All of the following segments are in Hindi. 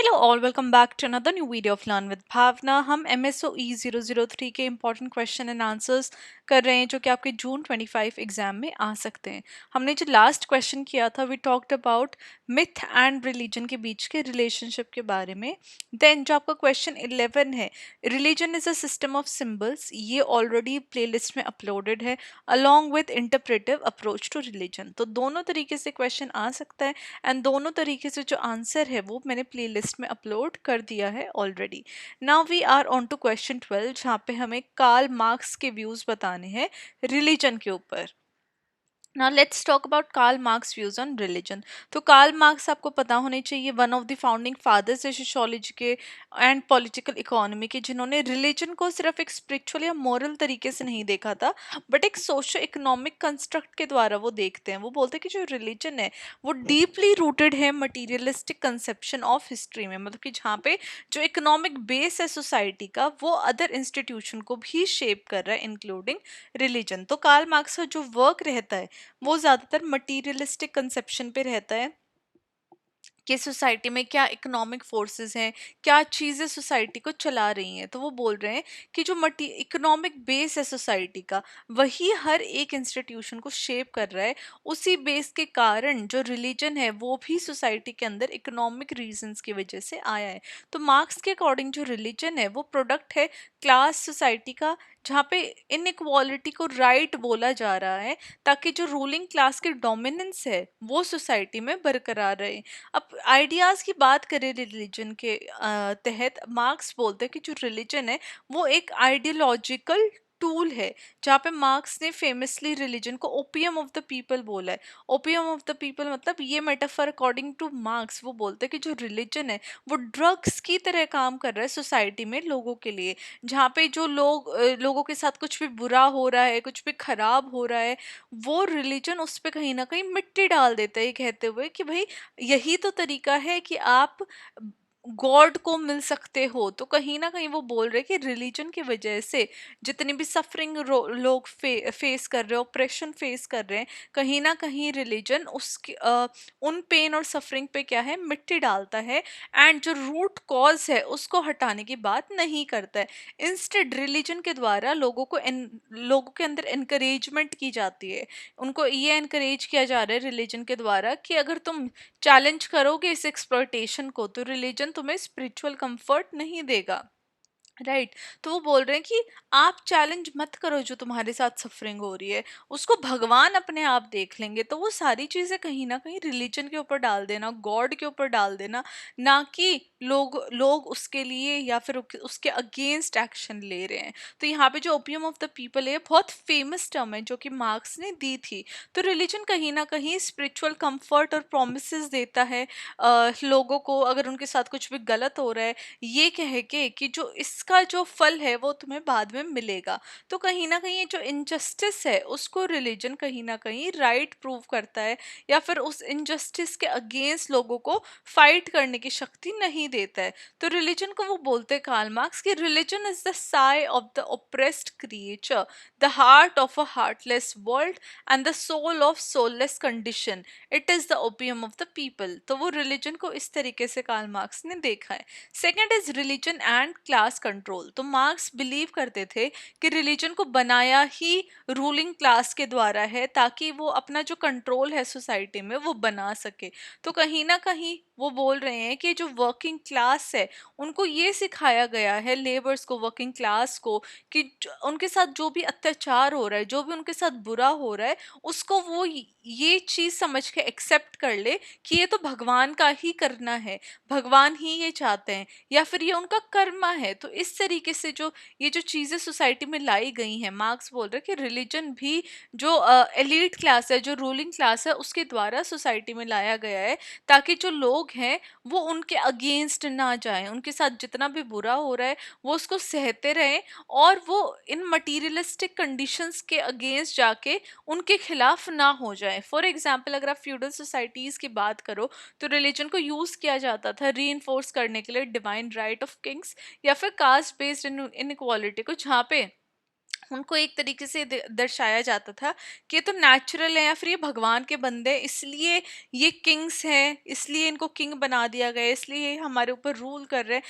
Hello all, welcome back to another new video of learn with Bhavna. हम MSOE 003 के इंपॉर्टेंट क्वेश्चन एंड आंसर्स कर रहे हैं जो कि आपके जून 25 एग्जाम में आ सकते हैं। हमने जो लास्ट क्वेश्चन किया था, we talked about myth and religion के बीच के रिलेशनशिप के बारे में। देन जो आपका क्वेश्चन 11 है, religion is a system of symbols, ये ऑलरेडी प्लेलिस्ट में अपलोडेड है along with interpretive approach to religion. तो दोनों तरीके से क्वेश्चन आ सकता है एंड दोनों तरीके से जो आंसर है वो मैंने प्लेलिस्ट में अपलोड कर दिया है already. Now we are on to question 12, जहाँ पे हमें कार्ल मार्क्स के व्यूज बताने हैं रिलीजन के ऊपर। Now let's talk about Karl Marx views on religion. तो कार्ल मार्क्स आपको पता होने चाहिए, one of the founding fathers है सोशियोलॉजी के एंड पॉलिटिकल इकोनॉमी के, जिन्होंने रिलीजन को सिर्फ एक स्पिरिचुअल या मोरल तरीके से नहीं देखा था, बट एक सोशो इकोनॉमिक कंस्ट्रक्ट के द्वारा वो देखते हैं। वो बोलते हैं कि जो रिलीजन है वो डीपली रूटेड है मटीरियलिस्टिक कंसेप्शन ऑफ हिस्ट्री में, मतलब कि जहाँ पे जो इकोनॉमिक बेस है सोसाइटी का वो अदर इंस्टीट्यूशन को भी शेप कर रहा है इंक्लूडिंग रिलीजन। तो कार्ल मार्क्स का जो वर्क रहता है वो ज़्यादातर मटीरियलिस्टिक कंसेप्शन पे रहता है कि सोसाइटी में क्या इकोनॉमिक फोर्सेस हैं, क्या चीज़ें सोसाइटी को चला रही हैं। तो वो बोल रहे हैं कि जो मटी इकोनॉमिक बेस है सोसाइटी का, वही हर एक इंस्टीट्यूशन को शेप कर रहा है। उसी बेस के कारण जो रिलीजन है वो भी सोसाइटी के अंदर इकोनॉमिक रीजंस की वजह से आया है। तो मार्क्स के अकॉर्डिंग जो रिलीजन है वो प्रोडक्ट है क्लास सोसाइटी का, जहाँ पे इनइक्वालिटी को राइट बोला जा रहा है ताकि जो रूलिंग क्लास की डोमिनेंस है वो सोसाइटी में बरकरार रहे। अब आइडियाज़ की बात करें रिलीजन के तहत, मार्क्स बोलते हैं कि जो रिलीजन है वो एक आइडियोलॉजिकल टूल है, जहाँ पे मार्क्स ने फेमसली रिलीजन को ओपियम ऑफ द पीपल बोला है। ओपियम ऑफ द पीपल मतलब ये मेटाफर अकॉर्डिंग टू मार्क्स वो बोलते हैं कि जो रिलीजन है वो ड्रग्स की तरह काम कर रहा है सोसाइटी में लोगों के लिए, जहाँ पे जो लोगों के साथ कुछ भी बुरा हो रहा है, कुछ भी खराब हो रहा है, वो रिलीजन उस पे कहीं ना कहीं मिट्टी डाल देता है, कहते हुए कि भाई यही तो तरीका है कि आप गॉड को मिल सकते हो। तो कहीं ना कहीं वो बोल रहे कि रिलीजन की वजह से जितनी भी सफरिंग लोग फेस कर रहे हैं, ऑपरेशन फेस कर रहे हैं, कहीं ना कहीं रिलीजन उसके उन पेन और सफरिंग पे क्या है, मिट्टी डालता है एंड जो रूट कॉज है उसको हटाने की बात नहीं करता है। इंस्टेड रिलीजन के द्वारा लोगों के अंदर इनकरेजमेंट की जाती है। उनको ये इनकरेज किया जा रहा है रिलीजन के द्वारा कि अगर तुम चैलेंज करोगे इस एक्सप्लॉयटेशन को तो रिलीजन तुम्हें स्पिरिचुअल कंफर्ट नहीं देगा। राइट तो वो बोल रहे हैं कि आप चैलेंज मत करो, जो तुम्हारे साथ सफरिंग हो रही है उसको भगवान अपने आप देख लेंगे। तो वो सारी चीजें कहीं ना कहीं रिलीजन के ऊपर डाल देना, गॉड के ऊपर डाल देना, ना कि लोग लोग उसके लिए या फिर उसके अगेंस्ट एक्शन ले रहे हैं। तो यहाँ पे जो ओपियम ऑफ द पीपल है बहुत फेमस टर्म है जो कि मार्क्स ने दी थी। तो रिलीजन कहीं ना कहीं स्पिरिचुअल कंफर्ट और प्रोमिस देता है लोगों को, अगर उनके साथ कुछ भी गलत हो रहा है, ये कह के कि जो इसका जो फल है वो तुम्हें बाद में मिलेगा। तो कहीं ना कहीं ये जो इनजस्टिस है उसको रिलीजन कहीं ना कहीं राइट प्रूव करता है, या फिर उस इनजस्टिस के अगेंस्ट लोगों को फाइट करने की शक्ति नहीं देता है। तो रिलीजन को वो बोलते हैं कार्ल मार्क्स कि religion is the sigh of the oppressed creature, the heart of a heartless world and the soul of soulless condition, it is the opium of the people. तो वो रिलीजन को इस तरीके से कार्ल मार्क्स ने देखा है। Second is religion and class control. तो मार्क्स बिलीव करते थे कि रिलीजन को बनाया ही रूलिंग क्लास के द्वारा है ताकि वो अपना जो कंट्रोल है सोसाइटी में वो बना सके। तो कहीं ना कहीं वो बोल रहे हैं कि जो वर्किंग क्लास है उनको ये सिखाया गया है, लेबर्स को, वर्किंग क्लास को, कि उनके साथ जो भी अत्याचार हो रहा है, जो भी उनके साथ बुरा हो रहा है, उसको वो ये चीज समझ के एक्सेप्ट कर ले कि ये तो भगवान का ही करना है, भगवान ही ये चाहते हैं, या फिर ये उनका कर्मा है। तो इस तरीके से जो ये जो चीजें सोसाइटी में लाई गई हैं, मार्क्स बोल रहे हैं कि रिलीजन भी जो एलीट क्लास है, जो रूलिंग क्लास है, उसके द्वारा सोसाइटी में लाया गया है ताकि जो लोग हैं वो उनके अगेंस्ट ना जाएं, उनके साथ जितना भी बुरा हो रहा है वो उसको सहते रहें और वो इन मटीरियलिस्टिक कंडीशंस के अगेंस्ट जाके उनके खिलाफ ना हो जाए। फॉर एग्जाम्पल अगर आप फ्यूडल सोसाइटीज की बात करो तो रिलीजन को यूज किया जाता था री करने के लिए डिवाइन राइट ऑफ किंग्स या फिर कास्ट बेस्ड इनइक्वालिटी को, जहाँ पे उनको एक तरीके से दर्शाया जाता था कि ये तो नेचुरल है या फिर ये भगवान के बंदे हैं, इसलिए ये किंग्स हैं, इसलिए इनको किंग बना दिया गया है, इसलिए ये हमारे ऊपर रूल कर रहे हैं,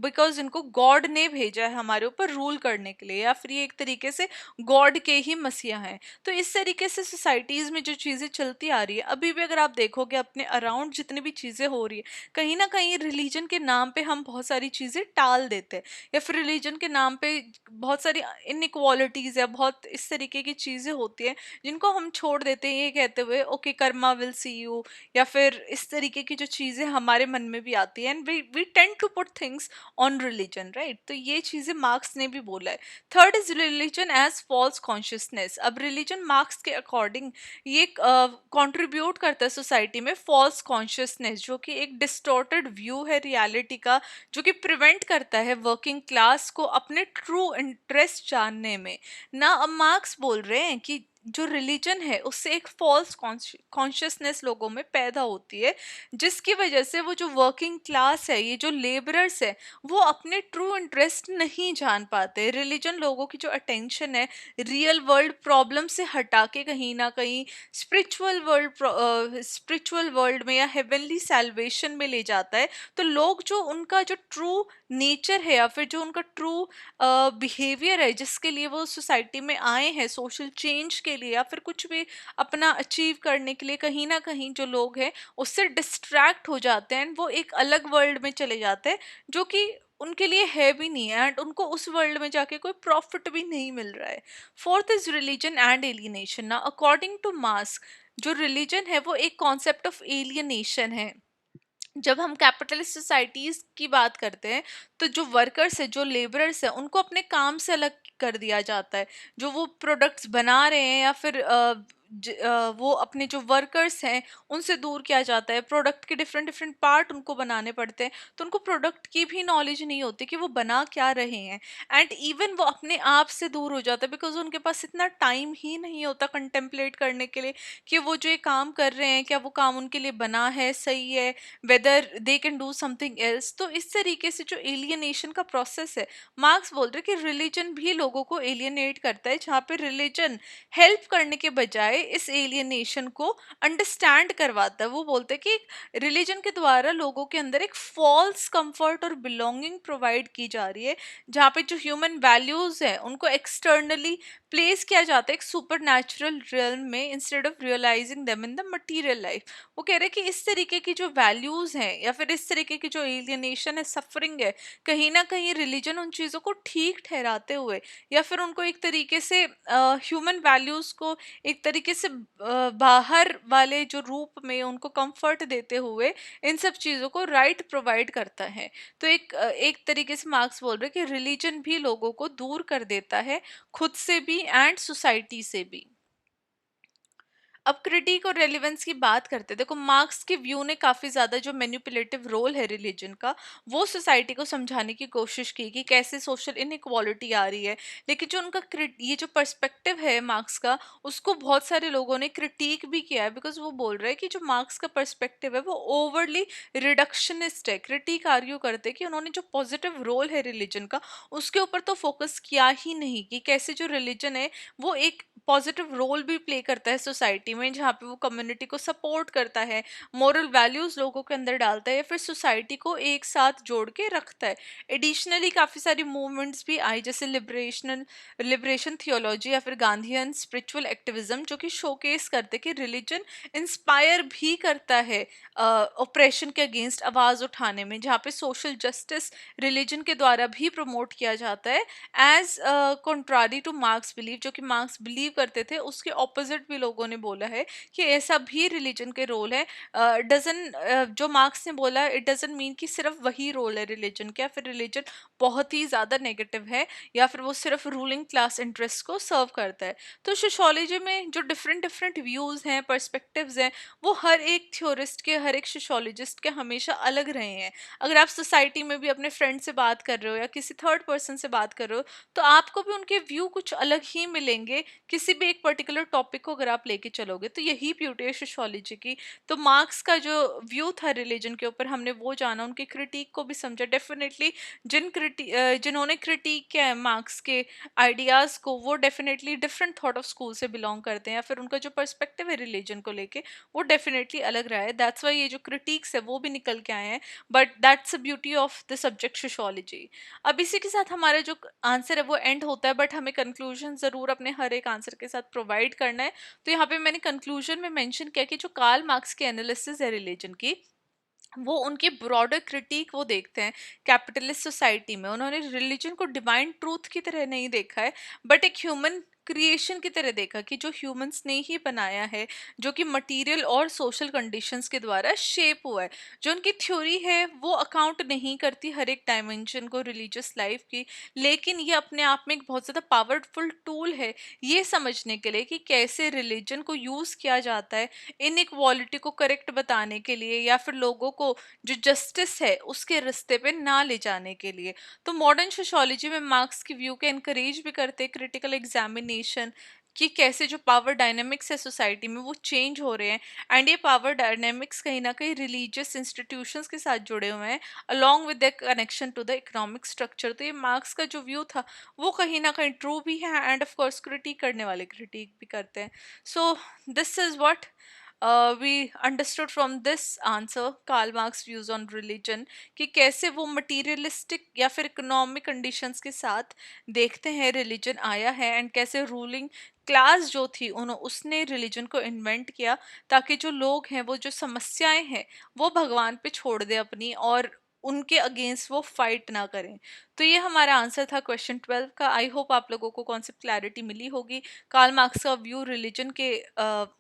बिकॉज इनको गॉड ने भेजा है हमारे ऊपर रूल करने के लिए, या फिर ये एक तरीके से गॉड के ही मसीहा हैं। तो इस तरीके से सोसाइटीज में जो चीज़ें चलती आ रही है अभी भी, अगर आप देखोगे अपने अराउंड जितनी भी चीज़ें हो रही है, कहीं ना कहीं रिलीजन के नाम पे हम बहुत सारी चीज़ें टाल देते हैं, या फिर रिलीजन के नाम पे बहुत सारी इनइक्वालिटीज या बहुत इस तरीके की चीजें होती हैं जिनको हम छोड़ देते हैं, ये कहते हुए okay Karma will see you, या फिर इस तरीके की जो चीजें हमारे मन में भी आती हैं, and we tend to put things on religion, right. तो ये चीजें मार्क्स ने भी बोला है। Third is religion as false consciousness. अब रिलीजन मार्क्स के अकॉर्डिंग ये कंट्रीब्यूट करता है सोसाइटी में फॉल्स कॉन्शियसनेस, जो कि एक डिस्टॉर्टेड व्यू है रियलिटी का, जो कि प्रिवेंट करता है वर्किंग क्लास को अपने ट्रू इंटरेस्ट जानने में ना। अब मार्क्स बोल रहे हैं कि जो रिलीजन है उससे एक फॉल्स कॉन्शियसनेस लोगों में पैदा होती है, जिसकी वजह से वो जो वर्किंग क्लास है, ये जो लेबरर्स है, वो अपने ट्रू इंटरेस्ट नहीं जान पाते। रिलीजन लोगों की जो अटेंशन है रियल वर्ल्ड प्रॉब्लम से हटा के कहीं ना कहीं स्पिरिचुअल वर्ल्ड में या हेवनली सैल्वेशन में ले जाता है। तो लोग जो उनका जो ट्रू नेचर है या फिर जो उनका ट्रू बिहेवियर है, जिसके लिए वो सोसाइटी में आए हैं सोशल चेंज के लिए या फिर कुछ भी अपना अचीव करने के लिए, कहीं ना कहीं जो लोग हैं उससे डिस्ट्रैक्ट हो जाते हैं, वो एक अलग वर्ल्ड में चले जाते हैं जो कि उनके लिए है भी नहीं है, एंड उनको उस वर्ल्ड में जाके कोई प्रॉफिट भी नहीं मिल रहा है। Fourth is religion and alienation. ना अकॉर्डिंग टू मास्क, जो रिलीजन है वो एक कॉन्सेप्ट ऑफ एलियनेशन है। जब हम कैपिटलिस्ट सोसाइटीज की बात करते हैं तो जो वर्कर्स है, जो लेबरर्स है, उनको अपने काम से अलग कर दिया जाता है। जो वो प्रोडक्ट्स बना रहे हैं या फिर वो अपने जो वर्कर्स हैं उनसे दूर किया जाता है। प्रोडक्ट के डिफरेंट डिफरेंट पार्ट उनको बनाने पड़ते हैं, तो उनको प्रोडक्ट की भी नॉलेज नहीं होती कि वो बना क्या रहे हैं, एंड इवन वो अपने आप से दूर हो जाता है बिकॉज उनके पास इतना टाइम ही नहीं होता कंटेम्पलेट करने के लिए कि वो जो ये काम कर रहे हैं क्या वो काम उनके लिए बना है, सही है, whether they can do something else. तो इस तरीके से जो एलियनेशन का प्रोसेस है, मार्क्स बोल रहे हैं कि रिलीजन भी लोगों को एलियनेट करता है, जहाँ पे रिलीजन हेल्प करने के बजाय इस एलियनेशन को अंडरस्टैंड करवाता है। वो बोलते हैं कि रिलीजन के द्वारा लोगों के अंदर एक फॉल्स कंफर्ट और बिलोंगिंग प्रोवाइड की जा रही है, जहाँ पे जो ह्यूमन वैल्यूज है उनको एक्सटर्नली प्लेस किया जाता है एक सुपर नेचुरल रियल्म में instead of realising them in the material life. वो कह रहे हैं कि इस तरीके की जो वैल्यूज हैं या फिर इस तरीके की जो एलियनेशन है, सफरिंग है, कहीं ना कहीं रिलीजन उन चीज़ों को ठीक ठहराते हुए या फिर उनको एक तरीके से ह्यूमन वैल्यूज को एक तरीके से बाहर वाले जो रूप में उनको कंफर्ट देते हुए इन सब चीज़ों को राइट प्रोवाइड करता है। तो एक तरीके से मार्क्स बोल रहे हैं कि रिलीजन भी लोगों को दूर कर देता है खुद से भी एंड सोसाइटी से भी। अब क्रिटिक और रेलिवेंस की बात करते हैं। देखो, मार्क्स के व्यू ने काफ़ी ज़्यादा जो मैनिपुलेटिव रोल है रिलीजन का, वो सोसाइटी को समझाने की कोशिश की कि कैसे सोशल इनइक्वालिटी आ रही है। लेकिन जो उनका ये जो पर्सपेक्टिव है मार्क्स का, उसको बहुत सारे लोगों ने क्रिटिक भी किया है, बिकॉज वो बोल रहे हैं कि जो मार्क्स का पर्सपेक्टिव है वो ओवरली रिडक्शनिस्ट है। क्रिटिक आर्ग्यू करते हैं कि उन्होंने जो पॉजिटिव रोल है रिलीजन का उसके ऊपर तो फोकस किया ही नहीं, कि कैसे जो रिलीजन है वो एक पॉजिटिव रोल भी प्ले करता है सोसाइटी में, जहाँ पे वो कम्युनिटी को सपोर्ट करता है, मोरल वैल्यूज लोगों के अंदर डालता है या फिर सोसाइटी को एक साथ जोड़ के रखता है। एडिशनली काफ़ी सारी मूवमेंट्स भी आई, जैसे लिबरेशन थियोलॉजी या फिर गांधीयन स्पिरिचुअल एक्टिविज्म, जो कि शोकेस करते कि रिलीजन इंस्पायर भी करता है ओप्रेशन के अगेंस्ट आवाज़ उठाने में, जहाँ पे सोशल जस्टिस रिलीजन के द्वारा भी प्रमोट किया जाता है as contrary to Marx believe. जो कि मार्क्स बिलीव करते थे उसके ऑपोजिट भी लोगों ने बोला है कि ऐसा भी रिलीजन के रोल है। डजन जो मार्क्स ने बोला, इट डजन मीन कि सिर्फ वही रोल है रिलीजन का, फिर रिलीजन बहुत ही ज़्यादा नेगेटिव है या फिर वो सिर्फ रूलिंग क्लास इंटरेस्ट को सर्व करता है। तो सोशोलॉजी में जो डिफरेंट डिफरेंट व्यूज़ हैं, पर्सपेक्टिव्स हैं, वो हर एक थ्योरिस्ट के, हर एक सोशोलॉजिस्ट के हमेशा अलग रहे हैं। अगर आप सोसाइटी में भी अपने फ्रेंड से बात कर रहे हो या किसी थर्ड पर्सन से बात कर रहे हो तो आपको भी उनके व्यू कुछ अलग ही मिलेंगे, किसी भी एक पर्टिकुलर टॉपिक को अगर आप लेके चलो चलोगे। तो यही ब्यूटी है सोशियोलॉजी की। तो मार्क्स का जो व्यू था रिलीजन के ऊपर, हमने वो जाना, उनकी क्रिटिक को भी समझा। डेफिनेटली जिन्होंने क्रिटिक किया है मार्क्स के आइडियाज़ को, वो definitely different thought of school से बिलोंग करते हैं, या फिर उनका जो पर्सपेक्टिव है रिलीजन को लेके वो डेफिनेटली अलग रहा है। दैट्स वाई ये जो क्रिटिक्स है वो भी निकल के आए हैं। But that's the beauty of the subject sociology. अब इसी के साथ हमारा जो आंसर है वो एंड होता है, बट हमें कंक्लूजन ज़रूर अपने हर एक आंसर के साथ प्रोवाइड करना है। तो यहाँ पे मैंने कंक्लूजन में मेंशन किया कि जो कार्ल मार्क्स की एनालिसिस है रिलीजन की, वो उनकी ब्रॉडर क्रिटिक वो देखते हैं कैपिटलिस्ट सोसाइटी में। उन्होंने रिलीजन को डिवाइन ट्रूथ की तरह नहीं देखा है, बट एक ह्यूमन क्रिएशन की तरह देखा कि जो ह्यूमंस ने ही बनाया है, जो कि मटेरियल और सोशल कंडीशंस के द्वारा शेप हुआ है। जो उनकी थ्योरी है वो अकाउंट नहीं करती हर एक डायमेंशन को रिलीजियस लाइफ की, लेकिन ये अपने आप में एक बहुत ज़्यादा पावरफुल टूल है ये समझने के लिए कि कैसे रिलीजन को यूज़ किया जाता है इनइक्वालिटी को करेक्ट बताने के लिए, या फिर लोगों को जो जस्टिस है उसके रास्ते पे ना ले जाने के लिए। तो मॉडर्न सोशियोलॉजी में मार्क्स की व्यू के एनकरेज भी करते हैं क्रिटिकल एग्जामिनेशन, कि कैसे जो पावर डायनेमिक्स है सोसाइटी में वो चेंज हो रहे हैं। एंड ये पावर डायनेमिक्स कहीं ना कहीं रिलीजियस इंस्टीट्यूशंस के साथ जुड़े हुए हैं, along with the connection to the economic structure. तो ये मार्क्स का जो व्यू था वो कहीं ना कहीं ट्रू भी है, एंड ऑफ कोर्स क्रिटिक करने वाले क्रिटिक भी करते हैं। So this is what we understood from this answer Karl Marx views on religion, कि कैसे वो मटीरियलिस्टिक या फिर इकोनॉमिक कंडीशंस के साथ देखते हैं रिलीजन आया है, एंड कैसे रूलिंग क्लास जो थी उन्होंने उसने रिलीजन को इन्वेंट किया ताकि जो लोग हैं वो जो समस्याएं हैं वो भगवान पे छोड़ दे अपनी, और उनके अगेंस्ट वो फाइट ना करें। तो ये हमारा आंसर था क्वेश्चन 12 का। आई होप आप लोगों को कॉन्सेप्ट क्लैरिटी मिली होगी, कार्ल मार्क्स का व्यू रिलीजन के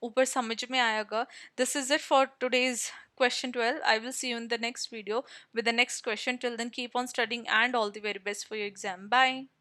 ऊपर समझ में आएगा। This is it for today's question 12. I will see you in the next video with the next question. Till then, keep on studying and all the very best for your exam. Bye.